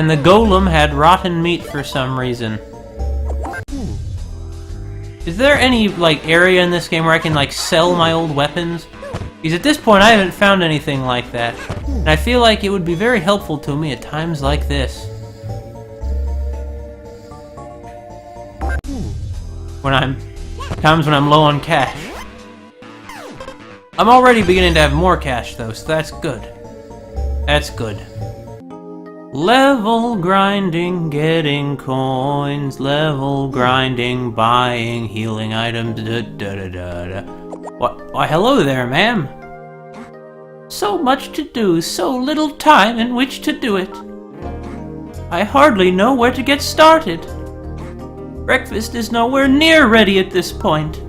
And the golem had rotten meat for some reason. Is there any, like, area in this game where I can, like, sell my old weapons? Because at this point, I haven't found anything like that. And I feel like it would be very helpful to me at times like this. Times when I'm low on cash. I'm already beginning to have more cash, though, so that's good. That's good. Level grinding, getting coins, level grinding, buying healing items, Why, hello there, ma'am. So much to do, so little time in which to do it. I hardly know where to get started. Breakfast is nowhere near ready at this point.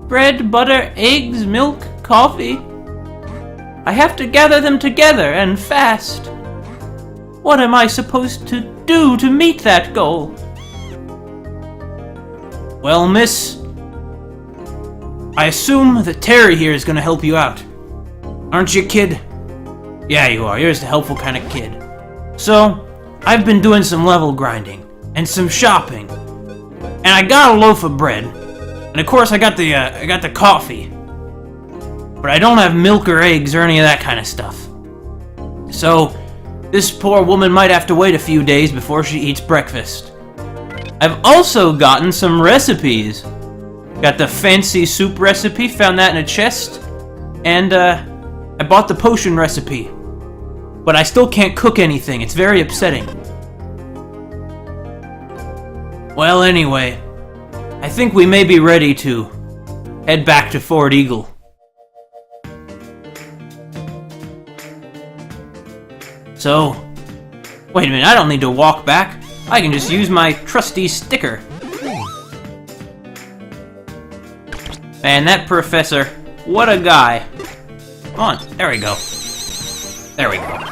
Bread, butter, eggs, milk, coffee. I have to gather them together and fast. What am I supposed to do to meet that goal? Well, miss, I assume that Terry here is going to help you out. Aren't you, kid? Yeah, you are. You're just a helpful kind of kid. So, I've been doing some level grinding and some shopping. And I got a loaf of bread. And of course I got the coffee. But I don't have milk or eggs or any of that kind of stuff. So, this poor woman might have to wait a few days before she eats breakfast. I've also gotten some recipes. Got the fancy soup recipe, found that in a chest. And, I bought the potion recipe. But I still can't cook anything, it's very upsetting. Well, anyway, I think we may be ready to head back to Fort Eagle. So, wait a minute, I don't need to walk back. I can just use my trusty sticker. Man, that professor, what a guy. Come on, there we go. There we go.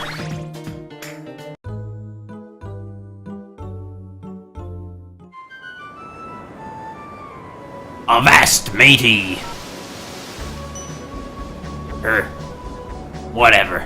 Avast, matey! Whatever.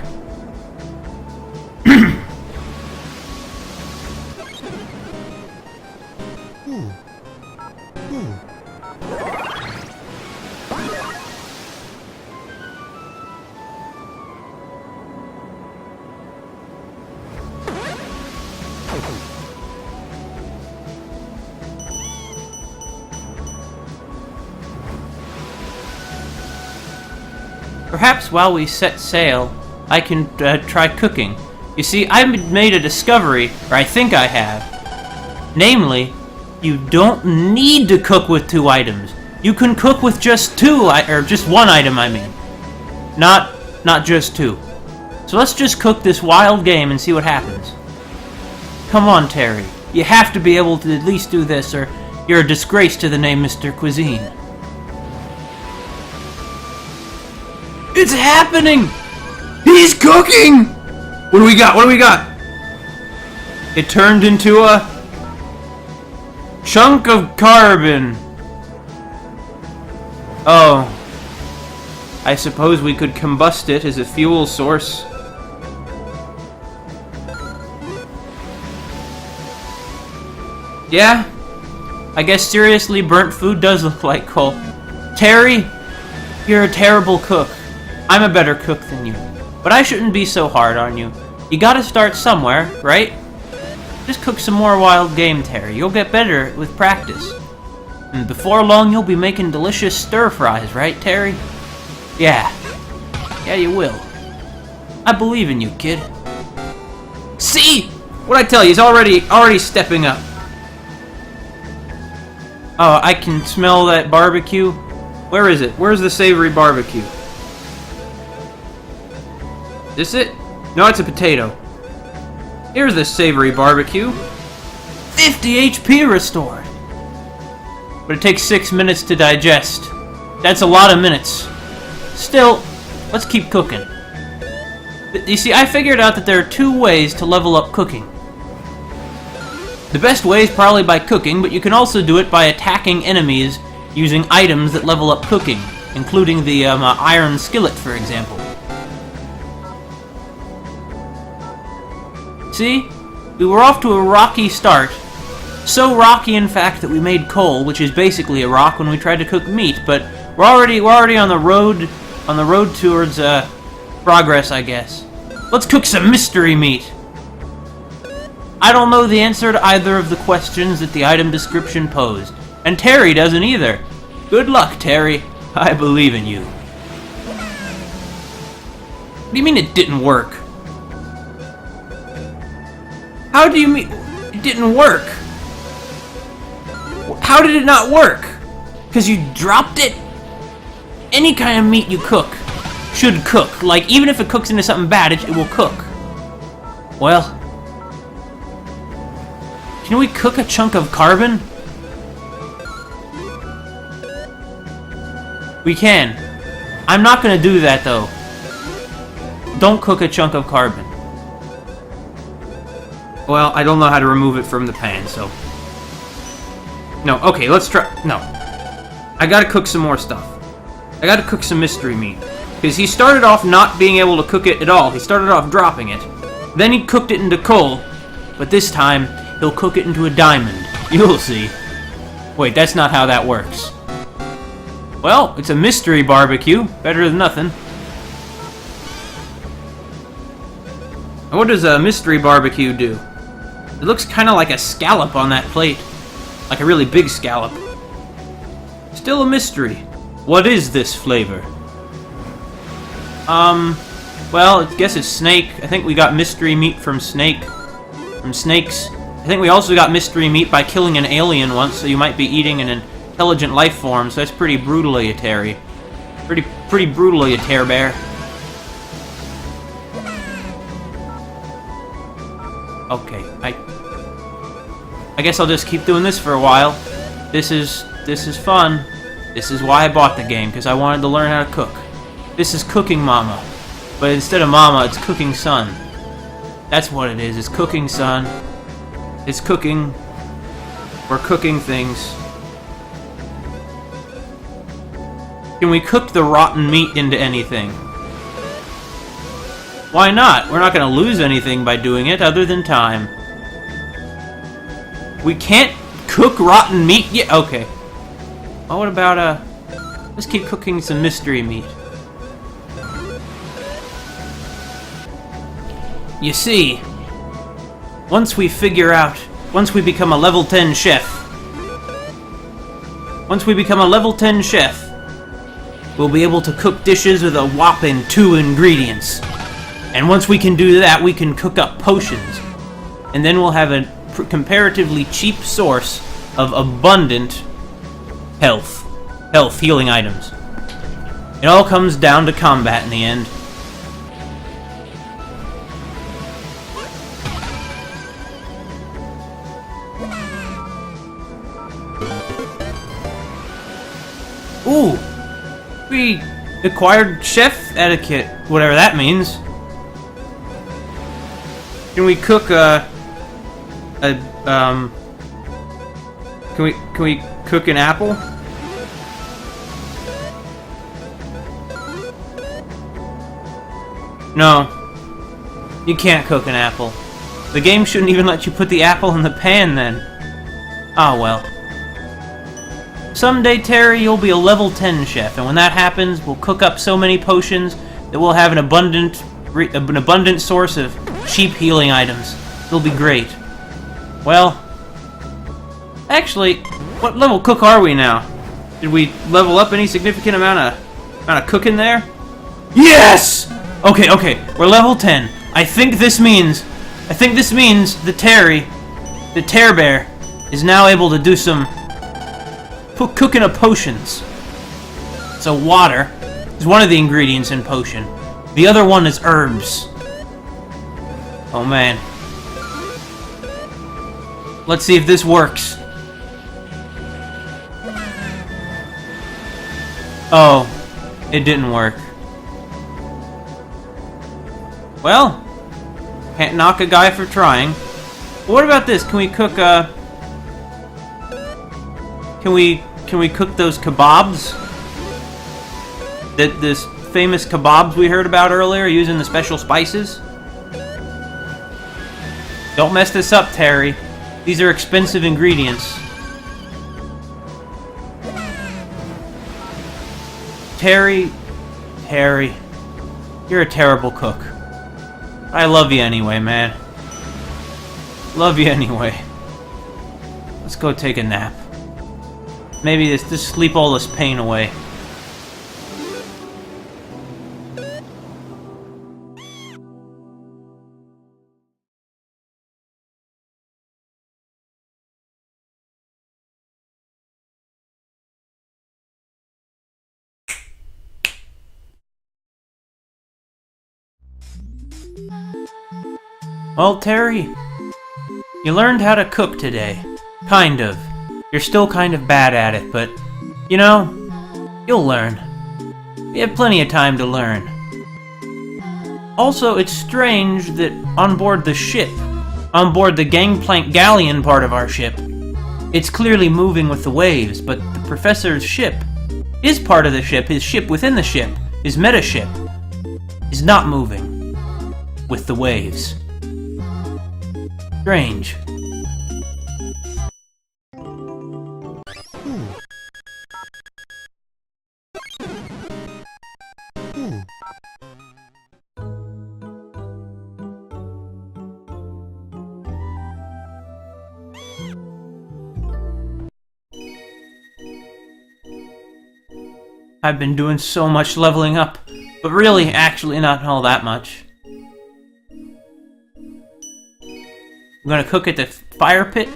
Perhaps while we set sail, I can try cooking. You see, I've made a discovery, or I think I have. Namely, you don't need to cook with 2 items. You can cook with just 2, or just 1 item, I mean. Not just 2. So let's just cook this wild game and see what happens. Come on, Terry. You have to be able to at least do this, or you're a disgrace to the name Mr. Cuisine. It's happening! He's cooking! What do we got? What do we got? It turned into a chunk of carbon. Oh. I suppose we could combust it as a fuel source. Yeah? I guess seriously, burnt food does look like coal. Terry, you're a terrible cook. I'm a better cook than you. But I shouldn't be so hard on you. You gotta start somewhere, right? Just cook some more wild game, Terry. You'll get better with practice. And before long, you'll be making delicious stir-fries, right, Terry? Yeah. Yeah, you will. I believe in you, kid. See? What'd I tell you? He's already stepping up. Oh, I can smell that barbecue. Where is it? Where's the savory barbecue? This it? No, it's a potato. Here's the savory barbecue. 50 HP restored. But it takes 6 minutes to digest. That's a lot of minutes. Still, let's keep cooking. You see, I figured out that there are 2 ways to level up cooking. The best way is probably by cooking, but you can also do it by attacking enemies using items that level up cooking, including the iron skillet, for example. See? We were off to a rocky start. So rocky, in fact, that we made coal, which is basically a rock, when we tried to cook meat. But we're already on the road towards progress, I guess. Let's cook some mystery meat. I don't know the answer to either of the questions that the item description posed, and Terry doesn't either. Good luck, Terry. I believe in you. What do you mean it didn't work? How do you mean it didn't work? How did it not work? Because you dropped it? Any kind of meat you cook should cook. Like, even if it cooks into something bad, it will cook. Well, can we cook a chunk of carbon? We can. I'm not gonna do that, though. Don't cook a chunk of carbon. Well, I don't know how to remove it from the pan, so... No, okay, let's try... No. I gotta cook some more stuff. I gotta cook some mystery meat. Because he started off not being able to cook it at all. He started off dropping it. Then he cooked it into coal. But this time, he'll cook it into a diamond. You'll see. Wait, that's not how that works. Well, it's a mystery barbecue. Better than nothing. And what does a mystery barbecue do? It looks kind of like a scallop on that plate. Like a really big scallop. Still a mystery. What is this flavor? Well, I guess it's snake. I think we got mystery meat from snakes. I think we also got mystery meat by killing an alien once, so you might be eating an intelligent life form, so that's pretty brutal of you, Terry. Pretty brutal of you, Tear Bear. Okay, I guess I'll just keep doing this for a while. This is fun. This is why I bought the game, because I wanted to learn how to cook. This is Cooking Mama. But instead of Mama, it's Cooking Son. That's what it is. It's Cooking Son. It's cooking. We're cooking things. Can we cook the rotten meat into anything? Why not? We're not going to lose anything by doing it other than time. We can't cook rotten meat yet? Okay. Well, what about, let's keep cooking some mystery meat. You see, once we become a level 10 chef, we'll be able to cook dishes with a whopping 2 ingredients. And once we can do that, we can cook up potions. And then we'll have a comparatively cheap source of abundant health healing items. It all comes down to combat in the end. Ooh! We acquired chef etiquette, whatever that means. Can we cook can we cook an apple? No. You can't cook an apple. The game shouldn't even let you put the apple in the pan then. Ah, well. Someday, Terry, you'll be a level 10 chef, and when that happens, we'll cook up so many potions that we'll have an abundant source of cheap healing items. It'll be great. Well, actually, what level cook are we now? Did we level up any significant amount of cooking there? Yes! Okay, we're level 10. I think this means the Tear Bear, is now able to do some cooking of potions. So water is one of the ingredients in potion. The other one is herbs. Oh man. Let's see if this works. Oh, it didn't work. Well, can't knock a guy for trying. What about this? Can we cook Can we cook those kebabs? This famous kebabs we heard about earlier using the special spices? Don't mess this up, Terry. These are expensive ingredients. Terry, you're a terrible cook. I love you anyway, man. Love you anyway. Let's go take a nap. Maybe just sleep all this pain away. Well, Terry, you learned how to cook today. Kind of. You're still kind of bad at it, but, you know, you'll learn. We have plenty of time to learn. Also, it's strange that on board the ship, on board the gangplank galleon part of our ship, it's clearly moving with the waves, but the professor's ship, his part of the ship, his ship within the ship, his meta-ship, is not moving with the waves. Strange. I've been doing so much leveling up, but really, actually not all that much. I'm gonna cook at the fire pit?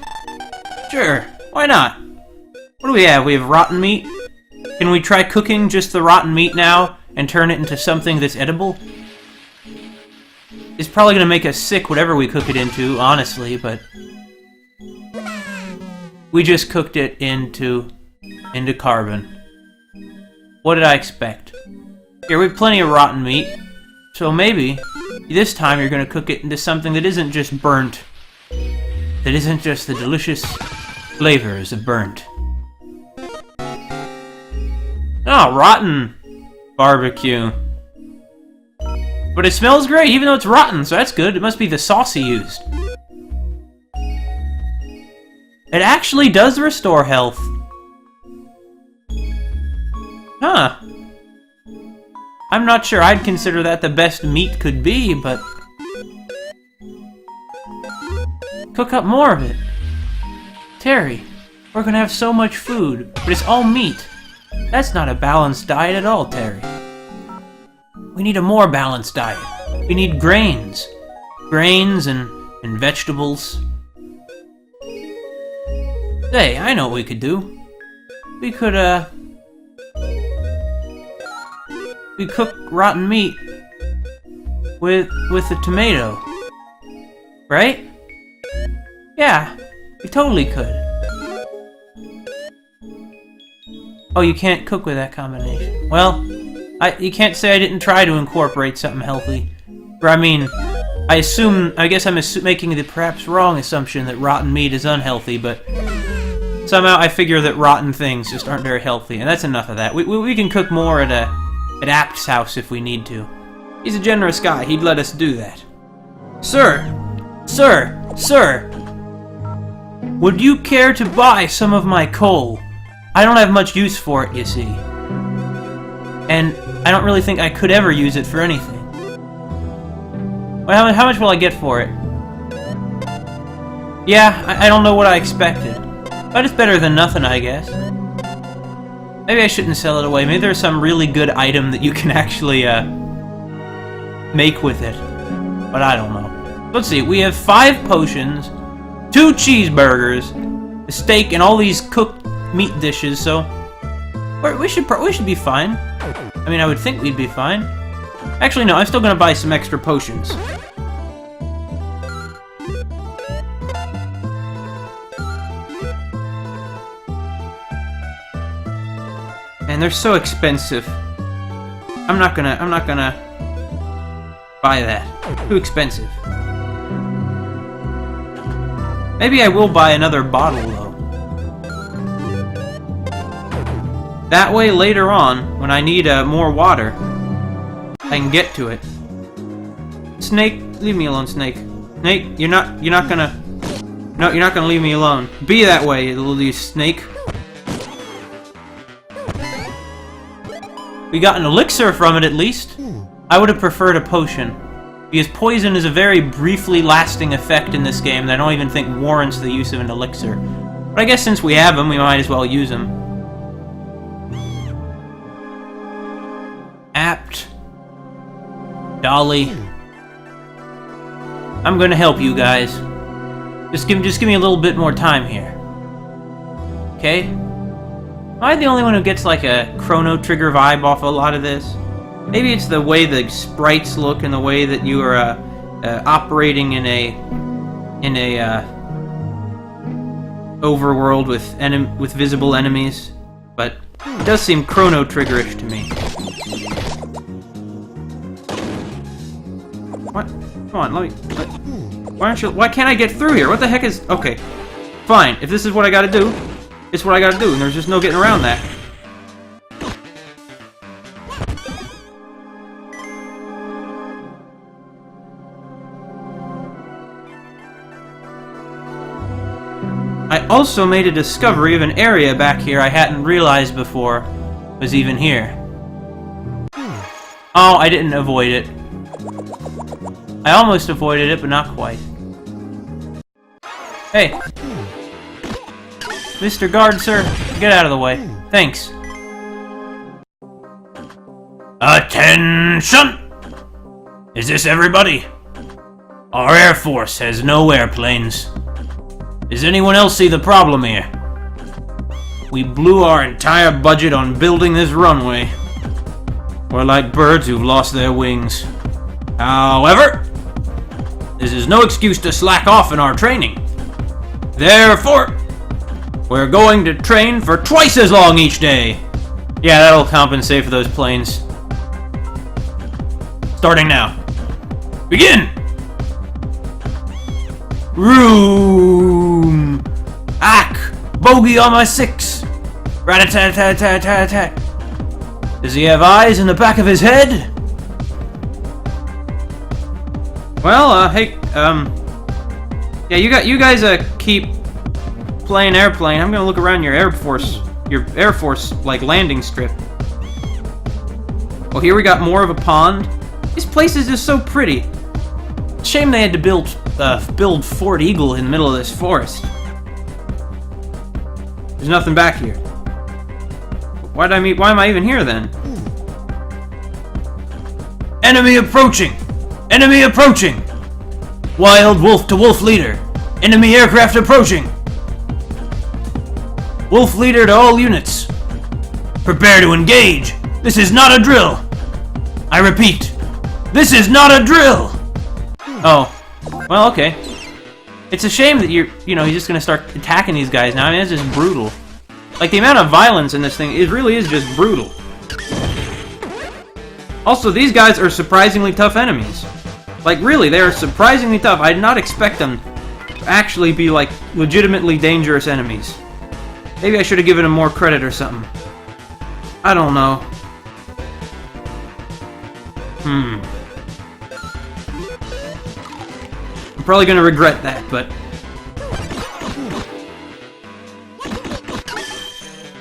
Sure, why not? What do we have? We have rotten meat? Can we try cooking just the rotten meat now and turn it into something that's edible? It's probably gonna make us sick whatever we cook it into, honestly, but... we just cooked it into carbon. What did I expect? Here, we have plenty of rotten meat, so maybe this time you're gonna cook it into something that isn't just burnt. That isn't just the delicious flavors of burnt. Oh, rotten barbecue. But it smells great, even though it's rotten, so that's good. It must be the sauce he used. It actually does restore health. Huh. I'm not sure I'd consider that the best meat could be, but... cook up more of it. Terry, we're gonna have so much food, but it's all meat. That's not a balanced diet at all, Terry. We need a more balanced diet. We need grains. Grains and vegetables. Hey, I know what we could do. We could, we cook rotten meat with a tomato. Right? Yeah, we totally could. Oh, you can't cook with that combination. Well, you can't say I didn't try to incorporate something healthy. Or, I mean, I guess I'm making the perhaps wrong assumption that rotten meat is unhealthy, but somehow I figure that rotten things just aren't very healthy, and that's enough of that. We can cook more at Apt's house if we need to. He's a generous guy, he'd let us do that. Sir! Would you care to buy some of my coal? I don't have much use for it, you see. And I don't really think I could ever use it for anything. Well, how much will I get for it? Yeah, I don't know what I expected. But it's better than nothing, I guess. Maybe I shouldn't sell it away. Maybe there's some really good item that you can actually, make with it. But I don't know. Let's see, we have 5 potions, 2 cheeseburgers, a steak, and all these cooked meat dishes, so... we should be fine. I mean, I would think we'd be fine. Actually, no, I'm still gonna buy some extra potions. And they're so expensive. I'm not gonna buy that. Too expensive. Maybe I will buy another bottle, though. That way, later on, when I need more water, I can get to it. Snake, leave me alone, Snake. Snake, you're not gonna... No, you're not gonna leave me alone. Be that way, you snake. We got an elixir from it, at least. I would have preferred a potion. Because poison is a very briefly lasting effect in this game that I don't even think warrants the use of an elixir. But I guess since we have them, we might as well use them. Apt. Dolly. I'm gonna help you guys. Just give me a little bit more time here. Okay? Am I the only one who gets like a Chrono Trigger vibe off a lot of this? Maybe it's the way the sprites look and the way that you are operating in a overworld with visible enemies, but it does seem Chrono Trigger-ish to me. What? Come on, why can't I get through here? What the heck is... Okay, fine. If this is what I gotta do, it's what I gotta do, and there's just no getting around that. I also made a discovery of an area back here I hadn't realized before was even here. Oh, I didn't avoid it. I almost avoided it, but not quite. Hey! Mr. Guard, sir, get out of the way. Thanks. Attention! Is this everybody? Our Air Force has no airplanes. Does anyone else see the problem here? We blew our entire budget on building this runway. We're like birds who've lost their wings. However, this is no excuse to slack off in our training. Therefore, we're going to train for twice as long each day. Yeah, that'll compensate for those planes. Starting now. Begin! Room! Ack! Bogey on my 6! Rat-a-tat-tat-tat-tat-tat! Does he have eyes in the back of his head? Well, hey, yeah, you guys, keep playing airplane. I'm gonna look around your Air Force, like, landing strip. Well, here we got more of a pond. This place is just so pretty. Shame they had to build Fort Eagle in the middle of this forest. There's nothing back here. Why am I even here then? Enemy approaching! Enemy approaching! Wild wolf to wolf leader. Enemy aircraft approaching. Wolf leader to all units. Prepare to engage. This is not a drill. I repeat, this is not a drill. Oh, well, okay. It's a shame that he's just gonna start attacking these guys now. I mean, it's just brutal. Like, the amount of violence in this thing, it really is just brutal. Also, these guys are surprisingly tough enemies. Like, really, they are surprisingly tough. I did not expect them to actually be, like, legitimately dangerous enemies. Maybe I should have given them more credit or something. I don't know. I'm probably gonna regret that, but...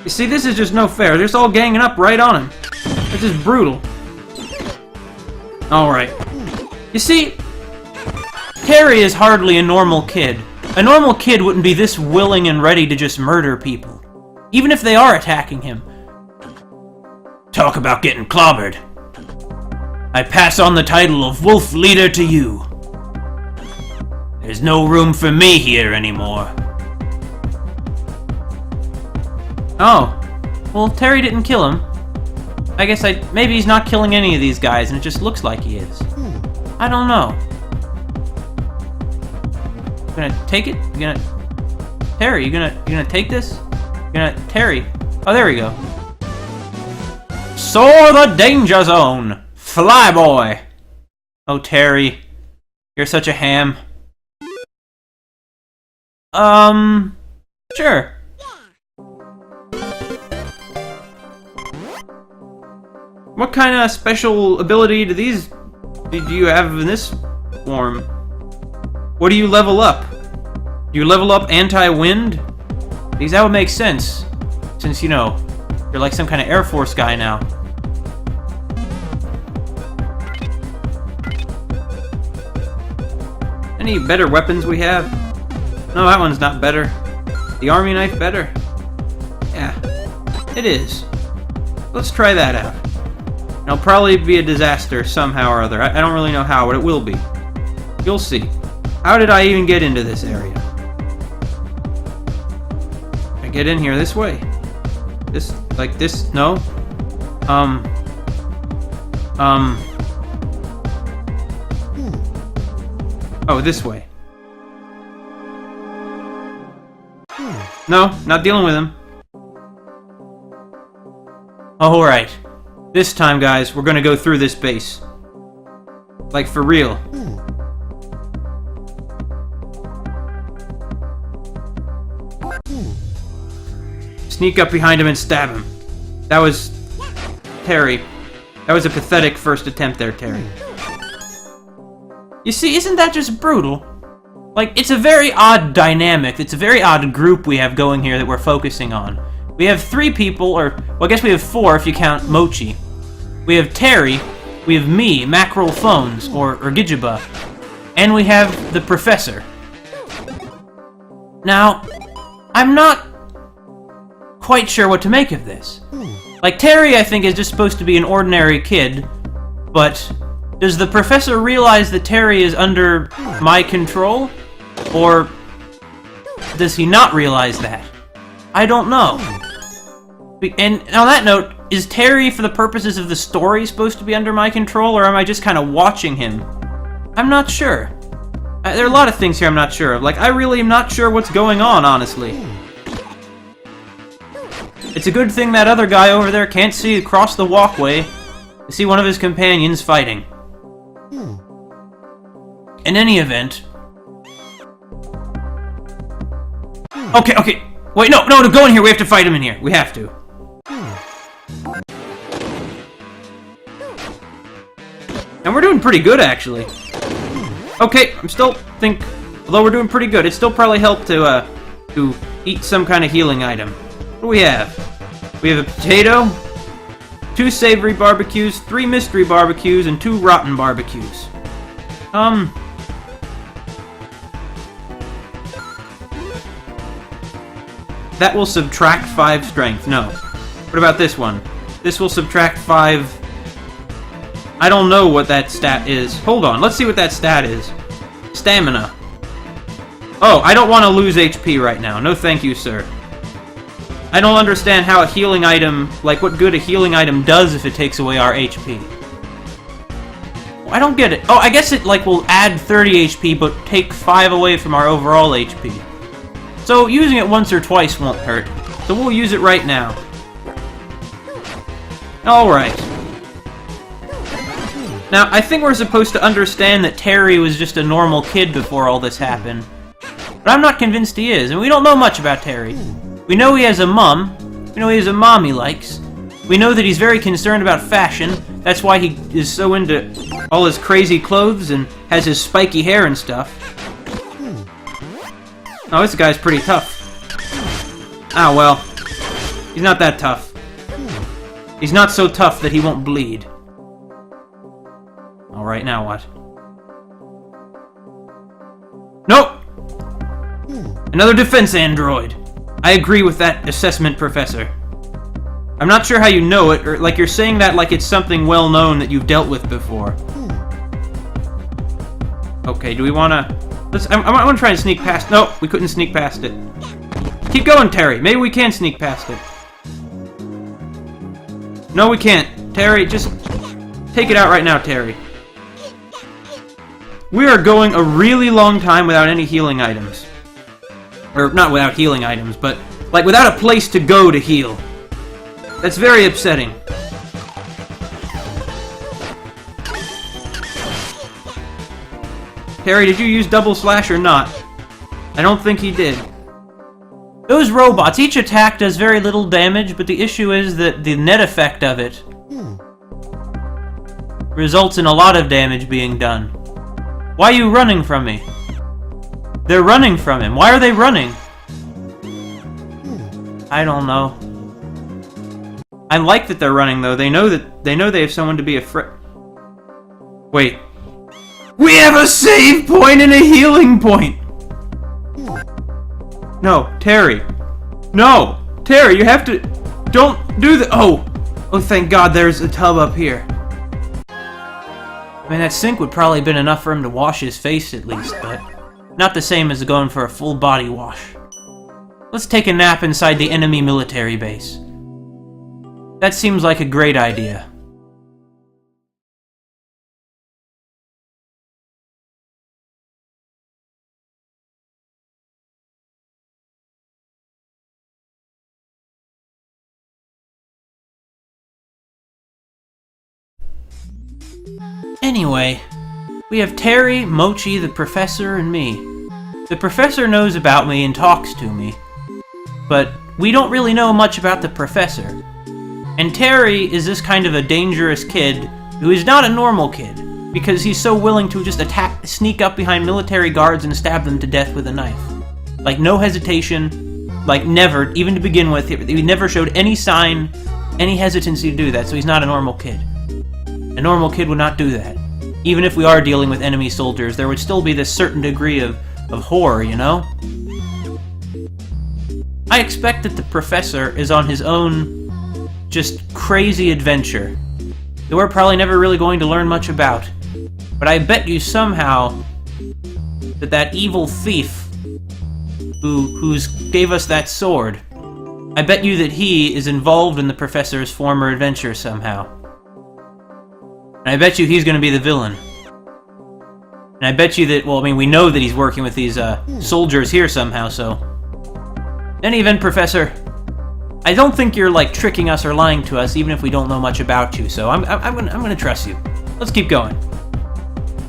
You see, this is just no fair. They're just all ganging up right on him. It's just brutal. Alright. You see, Terry is hardly a normal kid. A normal kid wouldn't be this willing and ready to just murder people. Even if they are attacking him. Talk about getting clobbered. I pass on the title of Wolf Leader to you. There's no room for me here anymore. Oh. Well, Terry didn't kill him. I guess maybe he's not killing any of these guys, and it just looks like he is. I don't know. You gonna take it? You gonna... Terry, you gonna take this? Terry. Oh, there we go. Soar the danger zone! Fly, boy! Oh, Terry. You're such a ham. Sure. What kind of special ability do you have in this form? What do you level up? Do you level up anti-wind? Because that would make sense. Since, you know, you're like some kind of Air Force guy now. Any better weapons we have? No, that one's not better. The army knife better? Yeah, it is. Let's try that out. It'll probably be a disaster somehow or other. I don't really know how, but it will be. You'll see. How did I even get into this area? I get in here this way. This, like this, no? Oh, this way. No, not dealing with him. Alright. This time, guys, we're gonna go through this base. Like, for real. Sneak up behind him and stab him. That was... Terry. That was a pathetic first attempt there, Terry. You see, isn't that just brutal? Like, it's a very odd dynamic, it's a very odd group we have going here that we're focusing on. We have 3 people, or, well, I guess we have 4 if you count Mochi. We have Terry, we have me, Mackerel Phones, or Gijiba, and we have the Professor. Now, I'm not quite sure what to make of this. Like, Terry, I think, is just supposed to be an ordinary kid, but does the Professor realize that Terry is under my control? Or does he not realize that? I don't know. And on that note, is Terry, for the purposes of the story, supposed to be under my control, or am I just kind of watching him? I'm not sure. There are a lot of things here I'm not sure of. Like, I really am not sure what's going on, honestly. It's a good thing that other guy over there can't see across the walkway to see one of his companions fighting. In any event... Okay. Wait, no, go in here. We have to fight him in here. We have to. And we're doing pretty good, actually. Okay, I'm still although we're doing pretty good, it still probably helped to eat some kind of healing item. What do we have? We have a potato, 2 savory barbecues, 3 mystery barbecues, and 2 rotten barbecues. That will subtract 5 strength. No. What about this one? This will subtract 5... I don't know what that stat is. Hold on, let's see what that stat is. Stamina. Oh, I don't want to lose HP right now. No thank you, sir. I don't understand how a healing item... Like, what good a healing item does if it takes away our HP. I don't get it. Oh, I guess it, like, will add 30 HP, but take 5 away from our overall HP. So, using it once or twice won't hurt. So we'll use it right now. Alright. Now, I think we're supposed to understand that Terry was just a normal kid before all this happened. But I'm not convinced he is, and we don't know much about Terry. We know he has a mom. We know he has a mom he likes. We know that he's very concerned about fashion. That's why he is so into all his crazy clothes and has his spiky hair and stuff. Oh, this guy's pretty tough. Ah, well. He's not that tough. He's not so tough that he won't bleed. Alright, now what? Nope! Another defense android. I agree with that assessment, Professor. I'm not sure how you know it, or like you're saying that like it's something well known that you've dealt with before. Okay, do we wanna... I want to try and sneak past... No, we couldn't sneak past it. Keep going, Terry. Maybe we can sneak past it. No, we can't. Terry, just take it out right now, Terry. We are going a really long time without any healing items. Or, not without healing items, but, like, without a place to go to heal. That's very upsetting. Terry, did you use double slash or not? I don't think he did. Those robots, each attack does very little damage, but the issue is that the net effect of it results in a lot of damage being done. Why are you running from me? They're running from him. Why are they running? I don't know. I like that they're running, though. They know they have someone to be afraid. Wait. We have a save point and a healing point! No, Terry. No! Terry, you have to... Don't do that! Oh! Oh, thank God there's a tub up here. I mean, that sink would probably have been enough for him to wash his face, at least, but... not the same as going for a full body wash. Let's take a nap inside the enemy military base. That seems like a great idea. Anyway, we have Terry, Mochi, the professor, and me. The professor knows about me and talks to me, but we don't really know much about the professor. And Terry is this kind of a dangerous kid who is not a normal kid, because he's so willing to just sneak up behind military guards and stab them to death with a knife. Like, no hesitation, like never, even to begin with, he never showed any sign, any hesitancy to do that, so he's not a normal kid. A normal kid would not do that. Even if we are dealing with enemy soldiers, there would still be this certain degree of horror, you know? I expect that the professor is on his own, just crazy adventure that we're probably never really going to learn much about. But I bet you somehow that evil thief who gave us that sword, I bet you that he is involved in the professor's former adventure somehow. And I bet you he's going to be the villain. And I bet you that, well, I mean, we know that he's working with these soldiers here somehow, so... In any event, Professor, I don't think you're, like, tricking us or lying to us, even if we don't know much about you, so I'm gonna trust you. Let's keep going.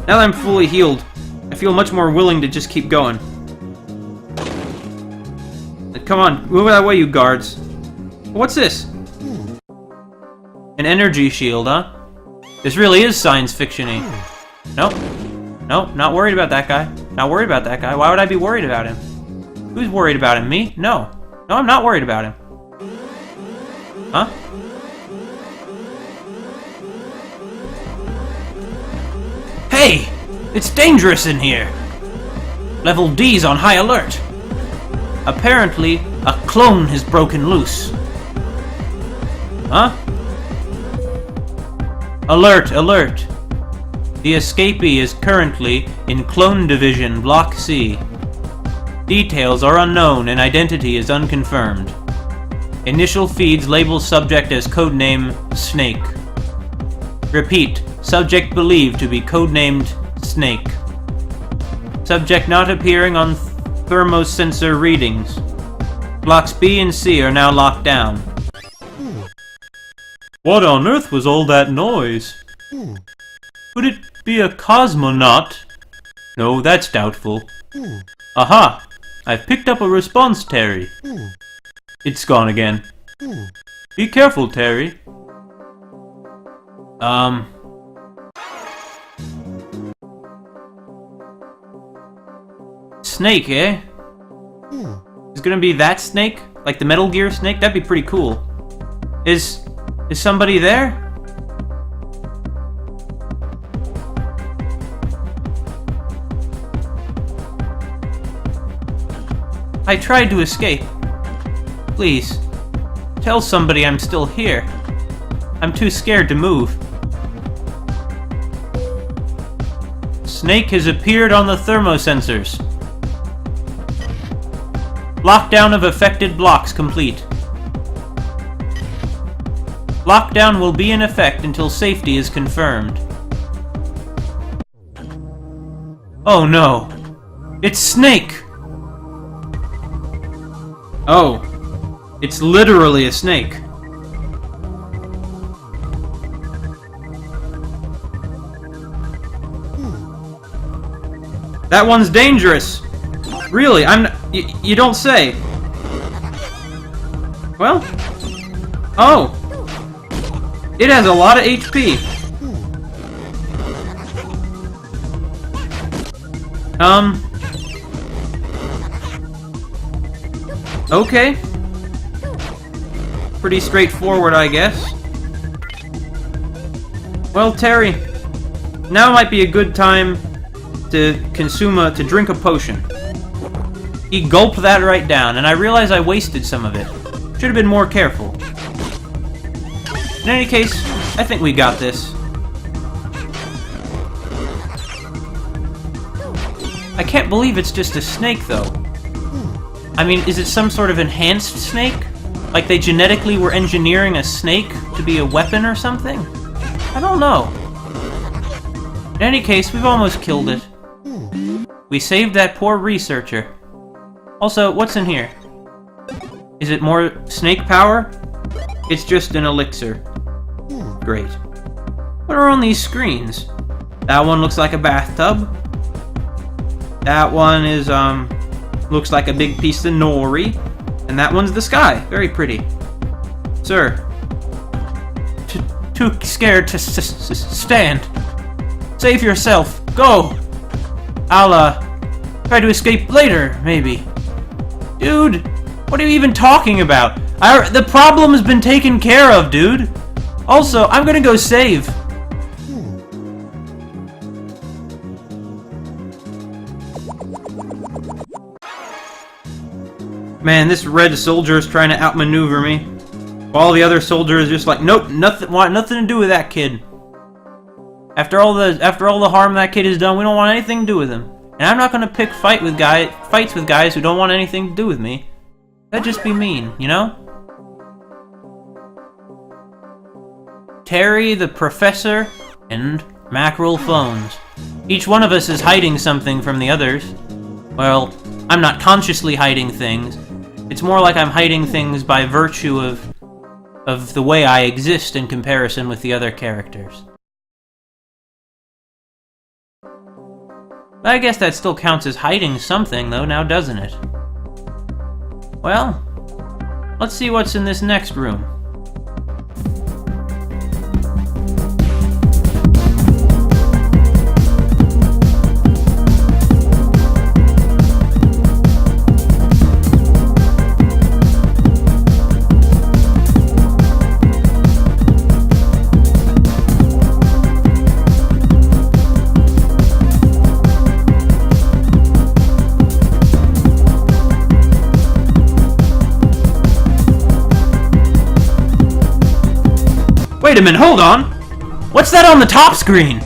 Now that I'm fully healed, I feel much more willing to just keep going. Come on, move that way, you guards. What's this? An energy shield, huh? This really is science fiction-y. Nope. Nope, not worried about that guy. Not worried about that guy. Why would I be worried about him? Who's worried about him? Me? No. No, I'm not worried about him. Huh? Hey! It's dangerous in here! Level D's on high alert. Apparently, a clone has broken loose. Huh? Alert, alert. The escapee is currently in Clone Division, Block C. Details are unknown and identity is unconfirmed. Initial feeds label subject as codename Snake. Repeat, subject believed to be codenamed Snake. Subject not appearing on thermosensor readings. Blocks B and C are now locked down. What on earth was all that noise? Could it be a cosmonaut? No, that's doubtful. Aha! I've picked up a response, Terry. It's gone again. Be careful, Terry. Snake, eh? Is it gonna be that snake? Like the Metal Gear snake? That'd be pretty cool. Is somebody there? I tried to escape. Please, tell somebody I'm still here. I'm too scared to move. Snake has appeared on the thermosensors. Lockdown of affected blocks complete. Lockdown will be in effect until safety is confirmed. Oh no! It's Snake! Oh. It's literally a snake. That one's dangerous! Really, you don't say. Well? Oh! It has a lot of HP. Okay. Pretty straightforward, I guess. Well, Terry, now might be a good time to drink a potion. He gulped that right down, and I realize I wasted some of it. Should have been more careful. In any case, I think we got this. I can't believe it's just a snake, though. I mean, is it some sort of enhanced snake? Like they genetically were engineering a snake to be a weapon or something? I don't know. In any case, we've almost killed it. We saved that poor researcher. Also, what's in here? Is it more snake power? It's just an elixir. Great. What are on these screens? That one looks like a bathtub. That one is, looks like a big piece of nori. And that one's the sky. Very pretty. Sir. Too scared to stand. Save yourself. Go! I'll, try to escape later, maybe. Dude, what are you even talking about? The problem's been taken care of, dude. Also, I'm gonna go save. Man, this red soldier is trying to outmaneuver me. While the other soldier is just like, nope, want nothing to do with that kid. After all the harm that kid has done, we don't want anything to do with him. And I'm not gonna pick fights with guys who don't want anything to do with me. That'd just be mean, you know? Terry, the professor, and Mackerel phones. Each one of us is hiding something from the others. Well, I'm not consciously hiding things. It's more like I'm hiding things by virtue of the way I exist in comparison with the other characters. I guess that still counts as hiding something, though, now doesn't it? Well, let's see what's in this next room. Wait a minute, hold on! What's that on the top screen?